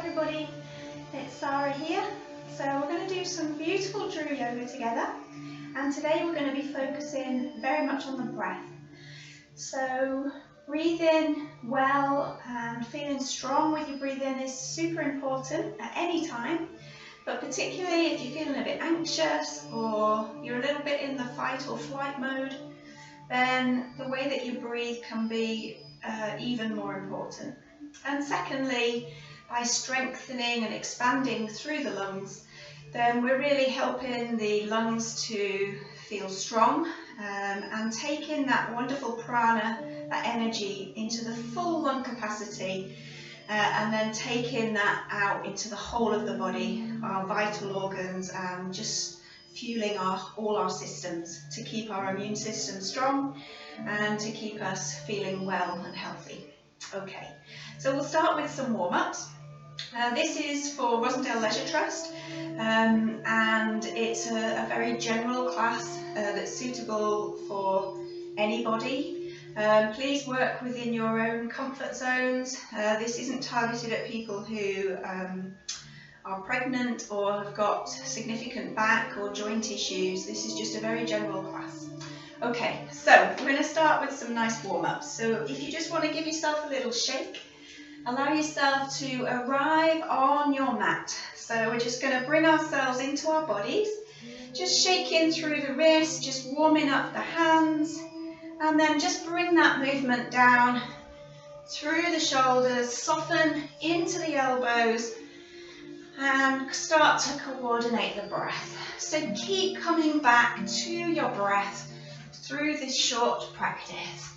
everybody, it's Sarah here. So we're going to do some beautiful Drew Yoga together, and today we're going to be focusing very much on the breath. So breathing well and feeling strong with your breathing is super important at any time, but particularly if you're feeling a bit anxious or you're a little bit in the fight or flight mode, then the way that you breathe can be even more important. And secondly, by strengthening and expanding through the lungs, then we're really helping the lungs to feel strong and taking that wonderful prana, that energy, into the full lung capacity, and then taking that out into the whole of the body, our vital organs, and just fueling all our systems to keep our immune system strong and to keep us feeling well and healthy. Okay, so we'll start with some warm-ups. This is for Rosendale Leisure Trust, and it's a very general class that's suitable for anybody. Please work within your own comfort zones. This isn't targeted at people who are pregnant or have got significant back or joint issues. This is just a very general class. Okay, so we're going to start with some nice warm-ups. So if you just want to give yourself a little shake, allow yourself to arrive on your mat. So we're just going to bring ourselves into our bodies, just shaking through the wrists, just warming up the hands, and then just bring that movement down through the shoulders, soften into the elbows, and start to coordinate the breath. So keep coming back to your breath through this short practice.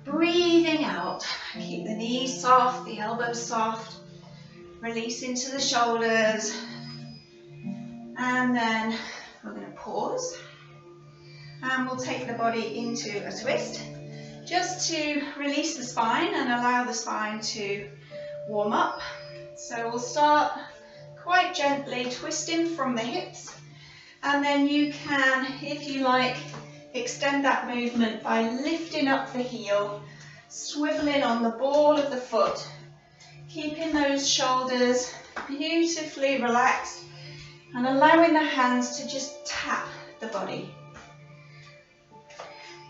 Breathing out, keep the knees soft, the elbows soft, release into the shoulders, and then we're going to pause, and we'll take the body into a twist, just to release the spine and allow the spine to warm up. So we'll start quite gently twisting from the hips, and then you can, if you like, extend that movement by lifting up the heel, swiveling on the ball of the foot, keeping those shoulders beautifully relaxed and allowing the hands to just tap the body.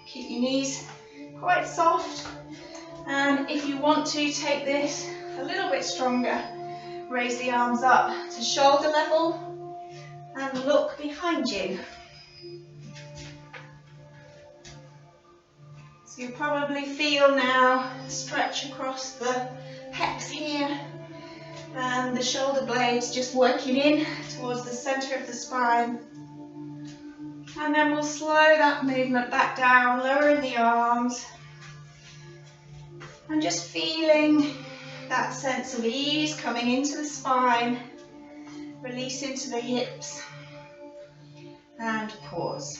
Keep your knees quite soft, and if you want to take this a little bit stronger, raise the arms up to shoulder level and look behind you. So you probably feel now stretch across the pecs here, and the shoulder blades just working in towards the center of the spine. And then we'll slow that movement back down, lowering the arms, and just feeling that sense of ease coming into the spine, release into the hips, and pause.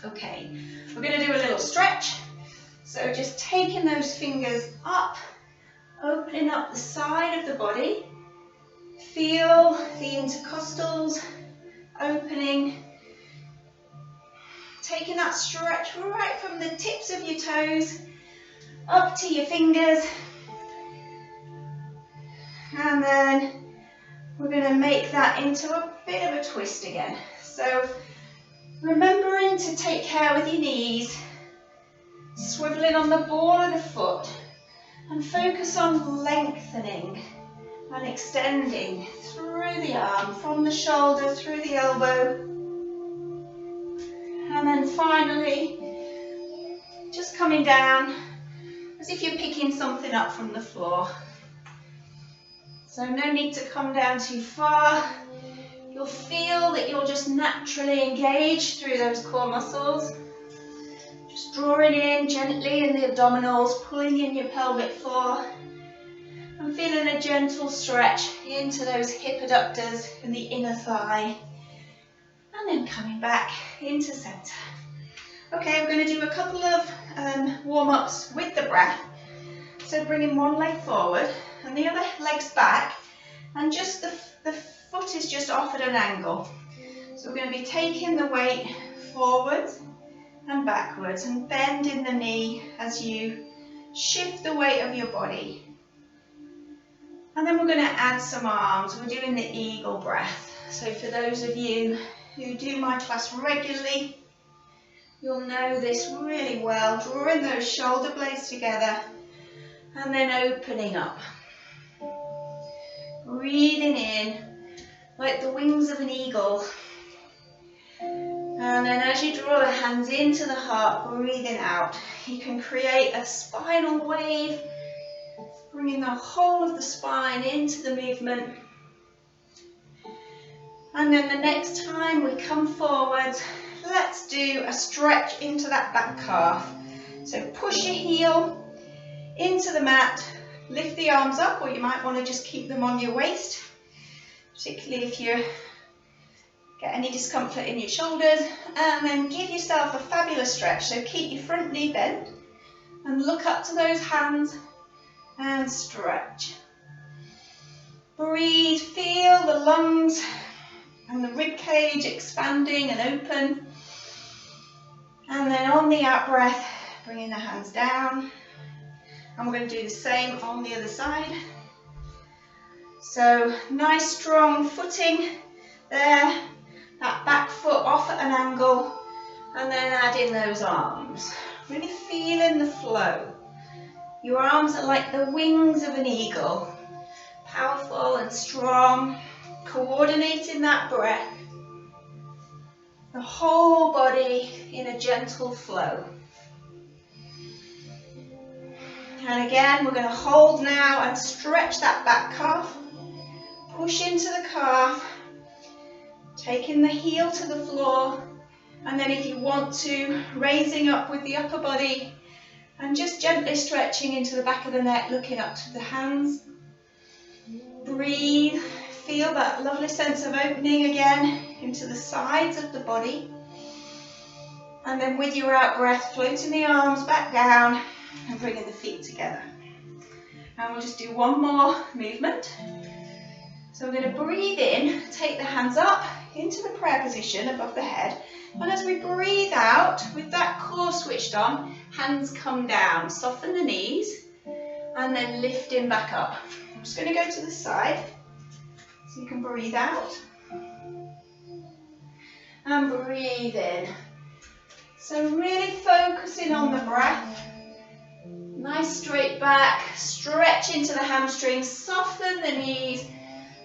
Okay, we're going to do a little stretch. So just taking those fingers up, opening up the side of the body. Feel the intercostals opening. Taking that stretch right from the tips of your toes up to your fingers. And then we're going to make that into a bit of a twist again. So remembering to take care with your knees, swiveling on the ball of the foot, and focus on lengthening and extending through the arm, from the shoulder through the elbow. And then finally, just coming down as if you're picking something up from the floor. So no need to come down too far. You'll feel that you'll just naturally engage through those core muscles. Just drawing in gently in the abdominals, pulling in your pelvic floor, and feeling a gentle stretch into those hip adductors in the inner thigh. And then coming back into center. Okay, we're going to do a couple of warm-ups with the breath. So bringing one leg forward and the other leg's back, and just the foot is just off at an angle. So we're going to be taking the weight forwards and backwards and bending the knee as you shift the weight of your body. And then we're going to add some arms. We're doing the eagle breath. So for those of you who do my class regularly, you'll know this really well. Drawing those shoulder blades together and then opening up. Breathing in like the wings of an eagle. And then as you draw the hands into the heart, breathing out, you can create a spinal wave, bringing the whole of the spine into the movement. And then the next time we come forward, let's do a stretch into that back calf. So push your heel into the mat, lift the arms up, or you might want to just keep them on your waist, particularly if you get any discomfort in your shoulders. And then give yourself a fabulous stretch. So keep your front knee bent and look up to those hands and stretch. Breathe, feel the lungs and the rib cage expanding and open. And then on the out breath, bringing the hands down. And we're going to do the same on the other side. So nice strong footing there. That back foot off at an angle. And then add in those arms. Really feeling the flow. Your arms are like the wings of an eagle. Powerful and strong. Coordinating that breath. The whole body in a gentle flow. And again, we're going to hold now and stretch that back calf. Push into the calf. Taking the heel to the floor. And then if you want to, raising up with the upper body. And just gently stretching into the back of the neck, looking up to the hands. Breathe. Feel that lovely sense of opening again into the sides of the body. And then with your out breath, floating the arms back down and bringing the feet together. And we'll just do one more movement. So we're going to breathe in, take the hands up into the prayer position above the head. And as we breathe out, with that core switched on, hands come down, soften the knees, and then lifting back up. I'm just going to go to the side. So you can breathe out and breathe in. So really focusing on the breath. Nice straight back, stretch into the hamstrings, soften the knees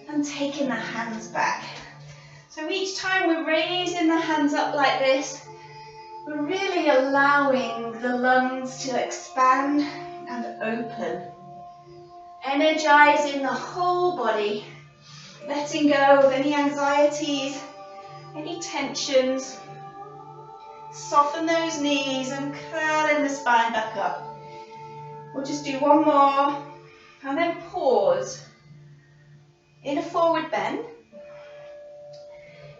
and taking the hands back. So each time we're raising the hands up like this, we're really allowing the lungs to expand and open. Energizing the whole body. Letting go of any anxieties, any tensions. Soften those knees and curling the spine back up. We'll just do one more and then pause in a forward bend.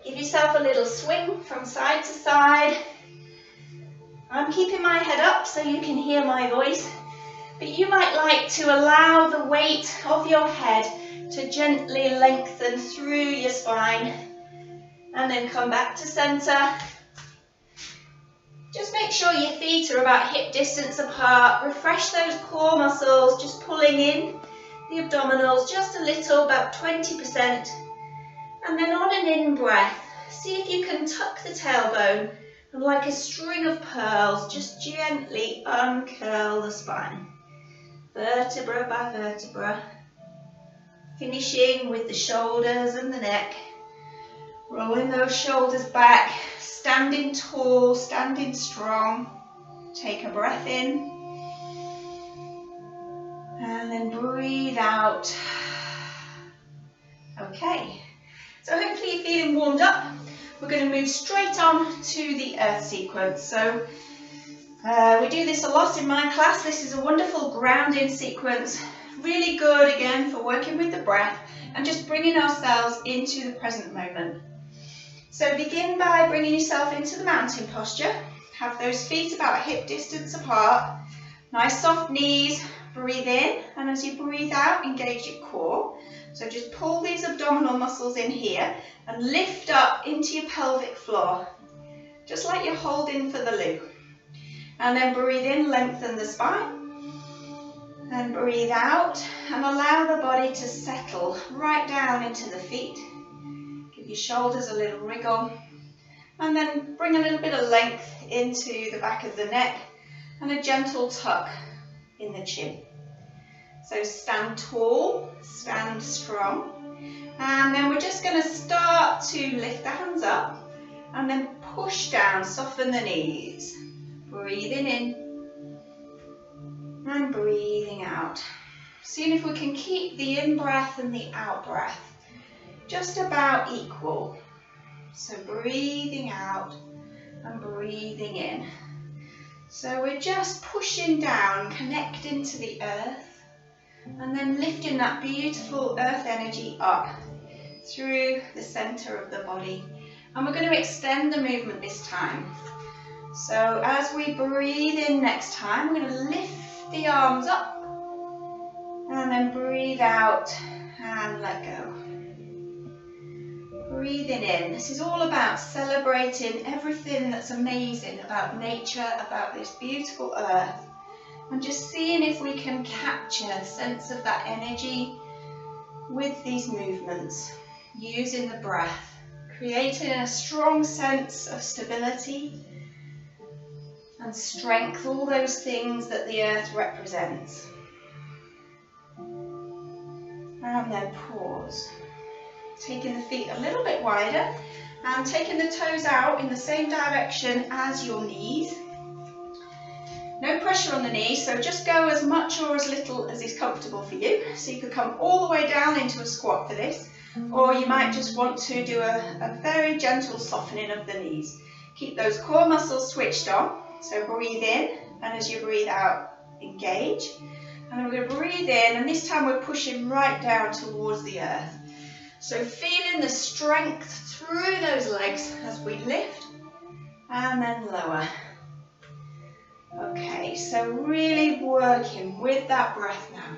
Give yourself a little swing from side to side. I'm keeping my head up so you can hear my voice, but you might like to allow the weight of your head to gently lengthen through your spine and then come back to center. Just make sure your feet are about hip distance apart. Refresh those core muscles, just pulling in the abdominals just a little, about 20%. And then on an in breath, see if you can tuck the tailbone and like a string of pearls, just gently uncurl the spine. Vertebra by vertebra. Finishing with the shoulders and the neck. Rolling those shoulders back, standing tall, standing strong. Take a breath in. And then breathe out. Okay, so hopefully you're feeling warmed up. We're going to move straight on to the earth sequence. So we do this a lot in my class. This is a wonderful grounding sequence. Really good again for working with the breath and just bringing ourselves into the present moment. So begin by bringing yourself into the mountain posture. Have those feet about hip distance apart. Nice soft knees. Breathe in, and as you breathe out, engage your core. So just pull these abdominal muscles in here and lift up into your pelvic floor, just like you're holding for the loo. And then breathe in, lengthen the spine. And breathe out and allow the body to settle right down into the feet. Give your shoulders a little wriggle. And then bring a little bit of length into the back of the neck and a gentle tuck in the chin. So stand tall, stand strong. And then we're just going to start to lift the hands up and then push down, soften the knees. Breathing in and breathing out. Seeing if we can keep the in-breath and the out-breath just about equal. So breathing out and breathing in. So we're just pushing down, connecting to the earth, and then lifting that beautiful earth energy up through the center of the body. And we're going to extend the movement this time. So as we breathe in next time, we're going to lift the arms up and then breathe out and let go. Breathing in. This is all about celebrating everything that's amazing about nature, about this beautiful earth, and just seeing if we can capture a sense of that energy with these movements, using the breath, creating a strong sense of stability and strength, all those things that the earth represents. And then pause. Taking the feet a little bit wider and taking the toes out in the same direction as your knees. No pressure on the knees, so just go as much or as little as is comfortable for you. So you could come all the way down into a squat for this, or you might just want to do a very gentle softening of the knees. Keep those core muscles switched on, so breathe in, and as you breathe out, engage. And then we're going to breathe in, and this time we're pushing right down towards the earth. So feeling the strength through those legs as we lift and then lower. Okay, so really working with that breath now.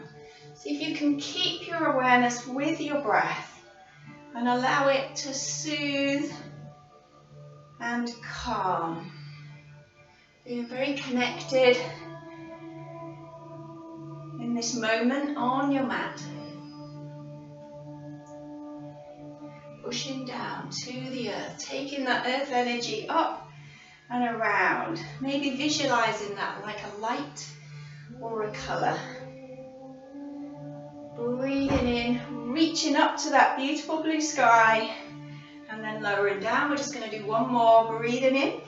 See if you can keep your awareness with your breath and allow it to soothe and calm. Being very connected in this moment on your mat. Pushing down to the earth, taking that earth energy up and around. Maybe visualizing that like a light or a colour. Breathing in, reaching up to that beautiful blue sky, and then lowering down. We're just going to do one more. Breathing in,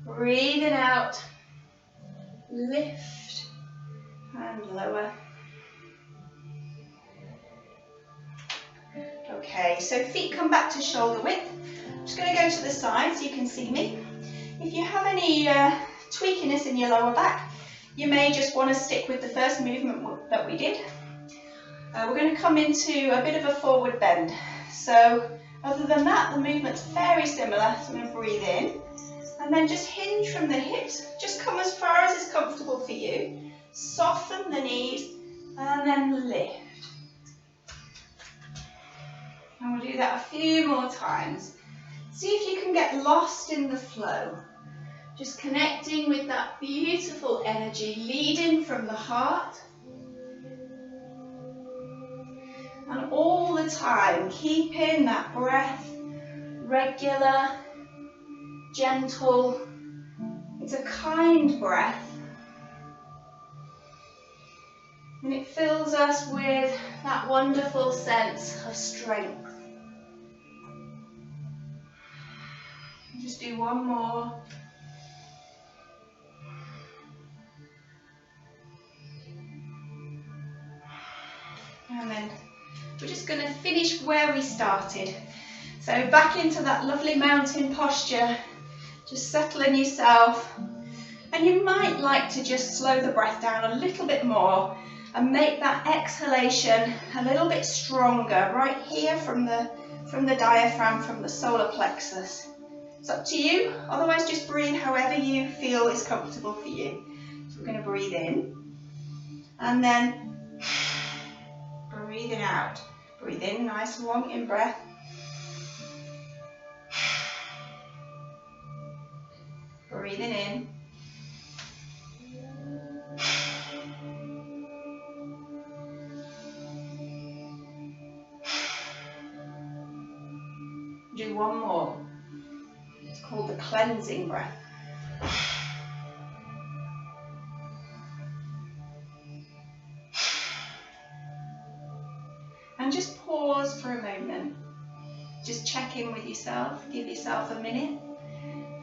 breathing out, lift and lower. Okay, so feet come back to shoulder width. I'm just going to go to the side so you can see me. If you have any tweakiness in your lower back, you may just want to stick with the first movement that we did. We're going to come into a bit of a forward bend. So other than that, the movement's very similar. So I'm going to breathe in and then just hinge from the hips. Just come as far as is comfortable for you. Soften the knees and then lift. And we'll do that a few more times. See if you can get lost in the flow. Just connecting with that beautiful energy, leading from the heart. And all the time, keeping that breath regular, gentle. It's a kind breath. And it fills us with that wonderful sense of strength. Just do one more. And then we're just going to finish where we started. So back into that lovely mountain posture, just settling yourself. And you might like to just slow the breath down a little bit more and make that exhalation a little bit stronger right here from the diaphragm, from the solar plexus. It's up to you, otherwise just breathe however you feel is comfortable for you. So we're going to breathe in and then breathing out. Breathe in, nice long in breath. Breathing in. Do one more. It's called the cleansing breath. And just pause for a moment. Just check in with yourself. Give yourself a minute.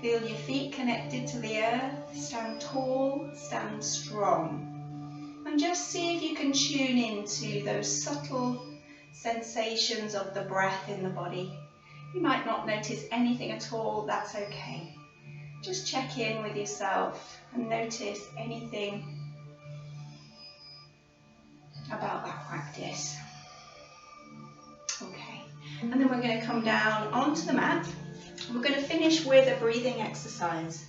Feel your feet connected to the earth. Stand tall, stand strong. And just see if you can tune into those subtle sensations of the breath in the body. You might not notice anything at all, that's okay. Just check in with yourself and notice anything about that practice. Okay, and then we're going to come down onto the mat. We're going to finish with a breathing exercise.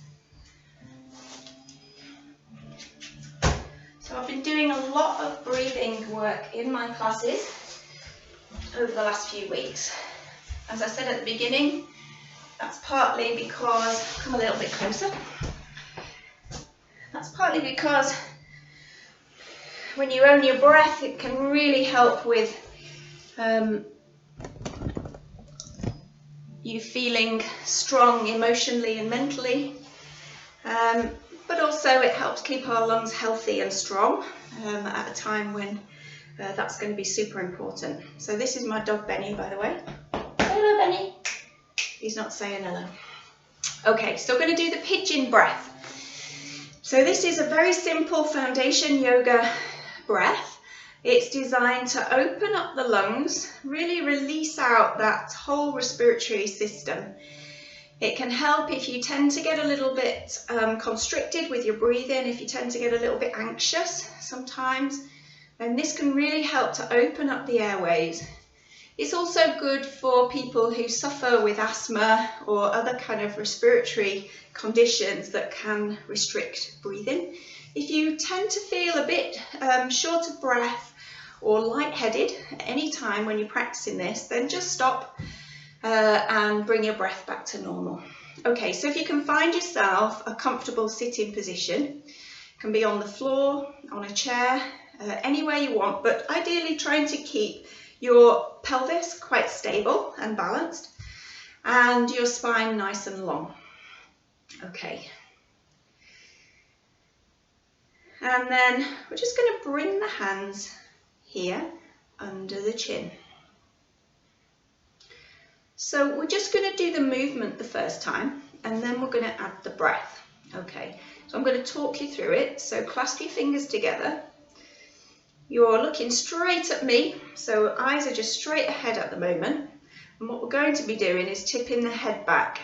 So I've been doing a lot of breathing work in my classes over the last few weeks. As I said at the beginning, that's partly because, come a little bit closer, that's partly because when you own your breath, it can really help with you feeling strong emotionally and mentally, but also it helps keep our lungs healthy and strong at a time when that's going to be super important. So this is my dog Benny, by the way. Hello Benny. He's not saying hello. Okay, so we're going to do the pigeon breath. So this is a very simple foundation yoga breath. It's designed to open up the lungs, really release out that whole respiratory system. It can help if you tend to get a little bit constricted with your breathing, if you tend to get a little bit anxious sometimes, then this can really help to open up the airways. It's also good for people who suffer with asthma or other kind of respiratory conditions that can restrict breathing. If you tend to feel a bit short of breath or lightheaded at any time when you're practicing this, then just stop and bring your breath back to normal. Okay, so if you can find yourself a comfortable sitting position, it can be on the floor, on a chair, anywhere you want, but ideally trying to keep your pelvis quite stable and balanced and your spine nice and long. Okay. And then we're just going to bring the hands here under the chin. So we're just going to do the movement the first time and then we're going to add the breath. Okay, so I'm going to talk you through it. So clasp your fingers together. You're looking straight at me, so eyes are just straight ahead at the moment. And what we're going to be doing is tipping the head back.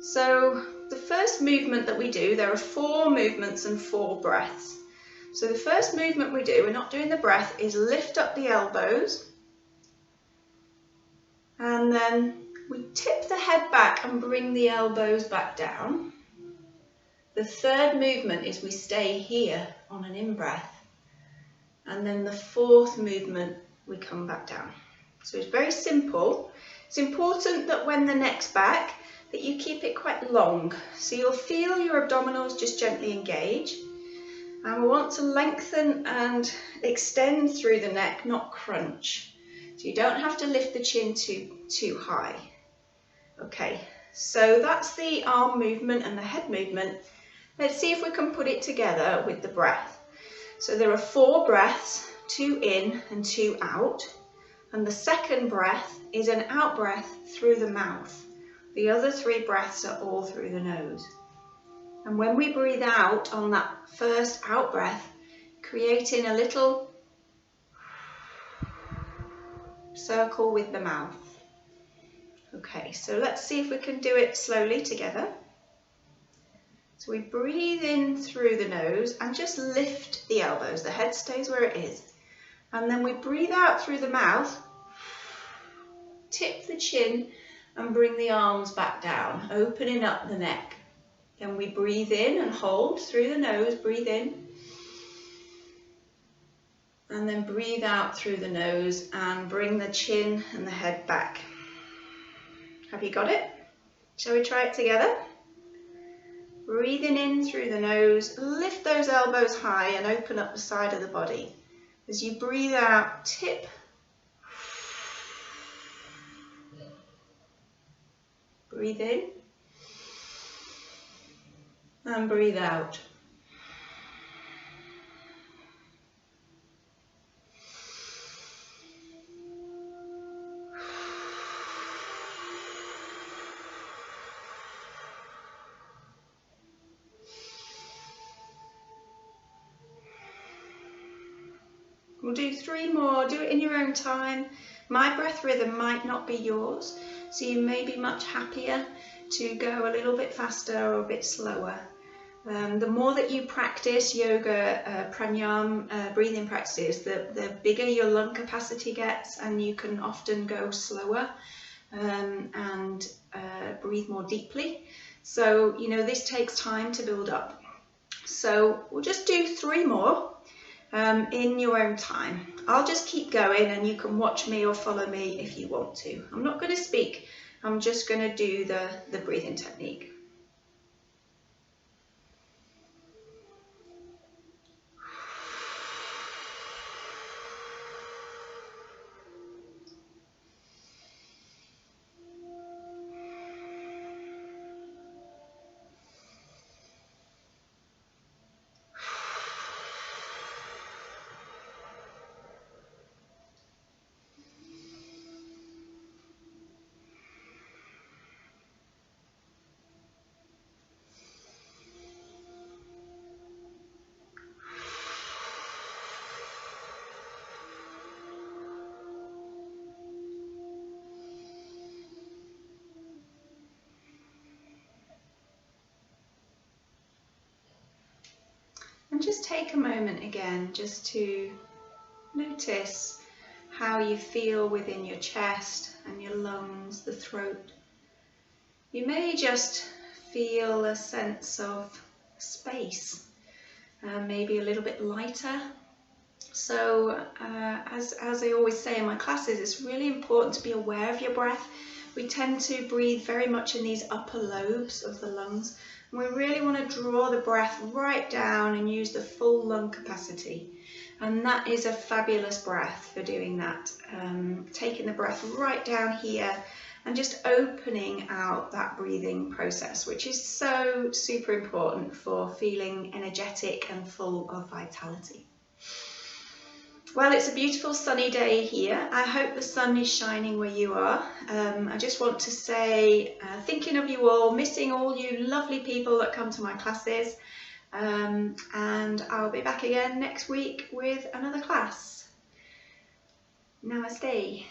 So the first movement that we do, there are 4 movements and 4 breaths. So the first movement we do, we're not doing the breath, is lift up the elbows. And then we tip the head back and bring the elbows back down. The third movement is we stay here on an in-breath. And then the 4th movement, we come back down. So it's very simple. It's important that when the neck's back, that you keep it quite long. So you'll feel your abdominals just gently engage. And we want to lengthen and extend through the neck, not crunch. So you don't have to lift the chin too high. Okay, so that's the arm movement and the head movement. Let's see if we can put it together with the breath. So there are 4 breaths, 2 in and 2 out. And the second breath is an out breath through the mouth. The other 3 breaths are all through the nose. And when we breathe out on that first out breath, creating a little circle with the mouth. Okay, so let's see if we can do it slowly together. So we breathe in through the nose and just lift the elbows. The head stays where it is. And then we breathe out through the mouth, tip the chin and bring the arms back down, opening up the neck. Then we breathe in and hold through the nose, breathe in. And then breathe out through the nose and bring the chin and the head back. Have you got it? Shall we try it together? Breathing in through the nose, lift those elbows high and open up the side of the body. As you breathe out, tip. Breathe in and breathe out. We'll do 3 more, do it in your own time. My breath rhythm might not be yours, so you may be much happier to go a little bit faster or a bit slower. The more that you practice yoga, pranayama, breathing practices, the bigger your lung capacity gets, and you can often go slower and breathe more deeply. So, you know, this takes time to build up. So we'll just do 3 more. In your own time. I'll just keep going and you can watch me or follow me if you want to. I'm not going to speak, I'm just going to do the breathing technique. And just take a moment again just to notice how you feel within your chest and your lungs, the throat. You may just feel a sense of space, maybe a little bit lighter. So as I always say in my classes, it's really important to be aware of your breath. We tend to breathe very much in these upper lobes of the lungs. And we really want to draw the breath right down and use the full lung capacity. And that is a fabulous breath for doing that. Taking the breath right down here and just opening out that breathing process, which is so super important for feeling energetic and full of vitality. Well, it's a beautiful sunny day here. I hope the sun is shining where you are. I just want to say, thinking of you all, missing all you lovely people that come to my classes, and I'll be back again next week with another class. Namaste.